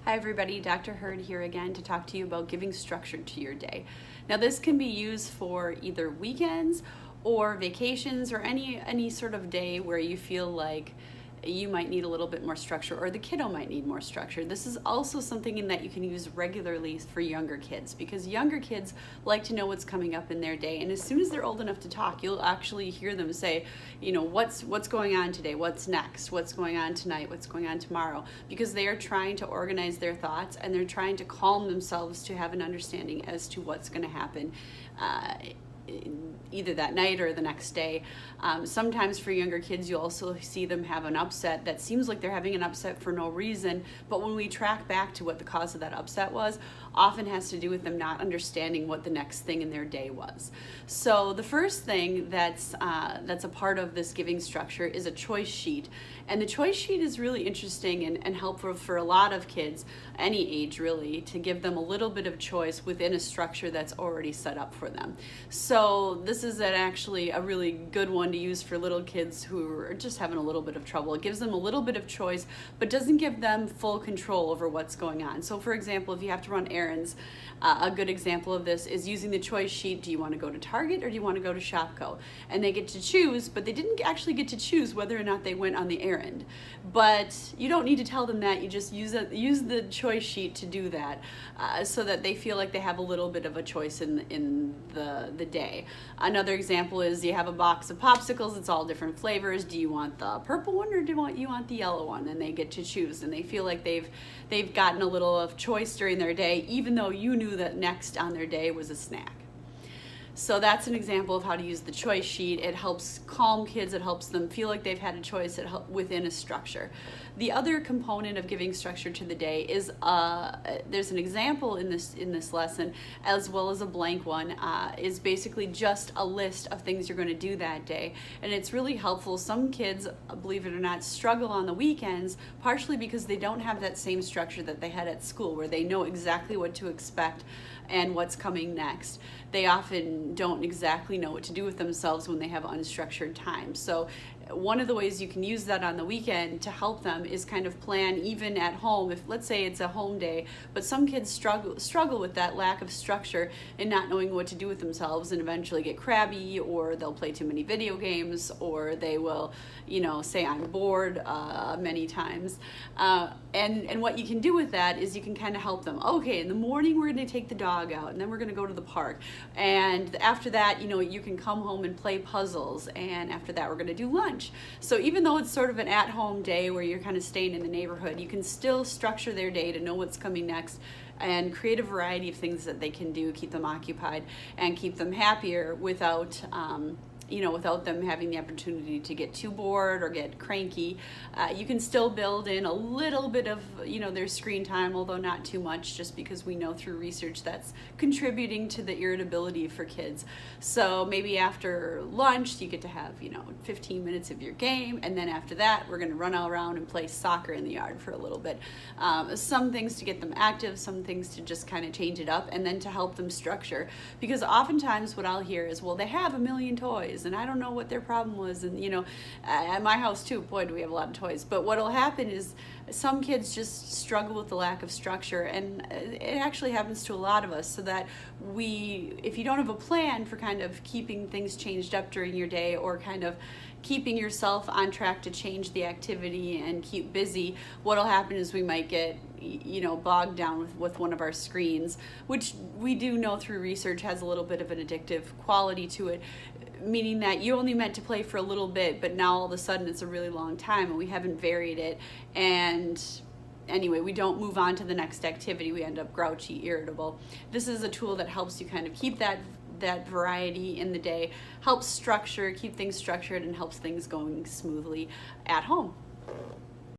Hi everybody, Dr. Hurd here again to talk to you about giving structure to your day. Now this can be used for either weekends or vacations or any sort of day where you feel like you might need a little bit more structure or the kiddo might need more structure. This is also something in that you can use regularly for younger kids because younger kids like to know what's coming up in their day, and as soon as they're old enough to talk, you'll actually hear them say, you know, what's going on today, what's next, what's going on tonight, what's going on tomorrow, because they are trying to organize their thoughts and they're trying to calm themselves to have an understanding as to what's going to happen either that night or the next day. Sometimes for younger kids, you also see them have an upset that seems like they're having an upset for no reason, but when we track back to what the cause of that upset was, often has to do with them not understanding what the next thing in their day was. So the first thing that's a part of this giving structure is a choice sheet. And the choice sheet is really interesting and helpful for a lot of kids, any age really, to give them a little bit of choice within a structure that's already set up for them. So this is actually a really good one to use for little kids who are just having a little bit of trouble. It gives them a little bit of choice, but doesn't give them full control over what's going on. So for example, if you have to run errands, a good example of this is using the choice sheet. Do you want to go to Target or do you want to go to Shopko? And they get to choose, but they didn't actually get to choose whether or not they went on the errand. But you don't need to tell them that. You just use the choice sheet to do that, so that they feel like they have a little bit of a choice in the day. Another example is you have a box of popsicles. It's all different flavors. Do you want the purple one or do you want the yellow one? And they get to choose, and they feel like they've gotten a little of choice during their day, even though you knew that next on their day was a snack. So that's an example of how to use the choice sheet. It helps calm kids. It helps them feel like they've had a choice within a structure. The other component of giving structure to the day is there's an example in this lesson, as well as a blank one, is basically just a list of things you're going to do that day. And it's really helpful. Some kids, believe it or not, struggle on the weekends, partially because they don't have that same structure that they had at school, where they know exactly what to expect and what's coming next. They often don't exactly know what to do with themselves when they have unstructured time. So one of the ways you can use that on the weekend to help them is kind of plan even at home. If let's say it's a home day, but some kids struggle with that lack of structure and not knowing what to do with themselves, and eventually get crabby, or they'll play too many video games, or they will, say I'm bored many times. And what you can do with that is you can kind of help them. Okay, in the morning we're going to take the dog out, and then we're going to go to the park, and after that, you can come home and play puzzles, and after that we're going to do lunch. So even though it's sort of an at-home day where you're kind of staying in the neighborhood, you can still structure their day to know what's coming next and create a variety of things that they can do, keep them occupied and keep them happier without without them having the opportunity to get too bored or get cranky. You can still build in a little bit of, their screen time, although not too much, just because we know through research that's contributing to the irritability for kids. So maybe after lunch, you get to have, 15 minutes of your game, and then after that, we're going to run all around and play soccer in the yard for a little bit. Some things to get them active, some things to just kind of change it up, and then to help them structure. Because oftentimes what I'll hear is, well, they have a million toys, and I don't know what their problem was. And at my house too, boy, do we have a lot of toys. But what'll happen is some kids just struggle with the lack of structure, and it actually happens to a lot of us. So that if you don't have a plan for kind of keeping things changed up during your day, or kind of keeping yourself on track to change the activity and keep busy, what'll happen is we might get bogged down with one of our screens, which we do know through research has a little bit of an addictive quality to it, meaning that you only meant to play for a little bit, but now all of a sudden it's a really long time and we haven't varied it. And anyway, we don't move on to the next activity. We end up grouchy, irritable. This is a tool that helps you kind of keep that variety in the day, helps keep things structured, and helps things going smoothly at home.